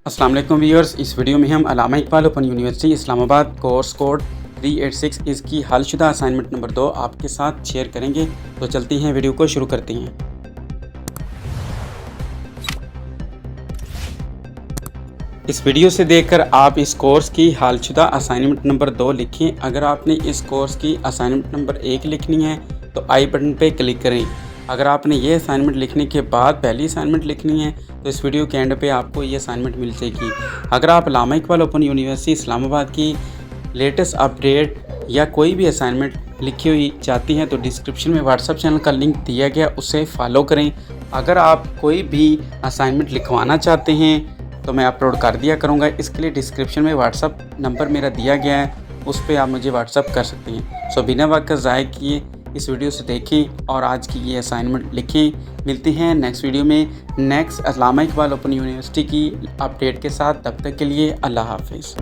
अस्सलाम वालेकुम व्यूअर्स। इस वीडियो में हम Allama Iqbal open university Islamabad course code 386 इसकी हलशुदा असाइनमेंट नंबर 2 आपके साथ शेयर करेंगे। तो चलती हैं, वीडियो को शुरू करते हैं। इस वीडियो से देखकर आप इस कोर्स की हालशुदा असाइनमेंट नंबर 2 लिखें। अगर आपने इस कोर्स की असाइनमेंट नंबर 1 लिखनी है तो आई बटन पे क्लिक करें। अगर आपने ये असाइनमेंट लिखने के बाद पहली असाइनमेंट लिखनी है तो इस वीडियो के एंड पे आपको ये असाइनमेंट मिल जाएगी। अगर आप अल्लामा इकबाल ओपन यूनिवर्सिटी इस्लामाबाद की लेटेस्ट अपडेट या कोई भी असाइनमेंट लिखी हुई चाहती हैं तो डिस्क्रिप्शन में व्हाट्सएप चैनल का लिंक दिया गया, उससे फॉलो करें। अगर आप कोई भी असाइनमेंट लिखवाना चाहते हैं तो मैं अपलोड कर दिया करूँगा। इसके लिए डिस्क्रिप्शन में व्हाट्सअप नंबर मेरा दिया गया है, उस पर आप मुझे व्हाट्सअप कर सकते हैं। सो बिना वक्त ज़ाय किए इस वीडियो से देखें और आज की ये असाइनमेंट लिखें। मिलते हैं नेक्स्ट वीडियो में नेक्स्ट अल्लामा इकबाल ओपन यूनिवर्सिटी की अपडेट के साथ। तब तक के लिए अल्लाह हाफिज़।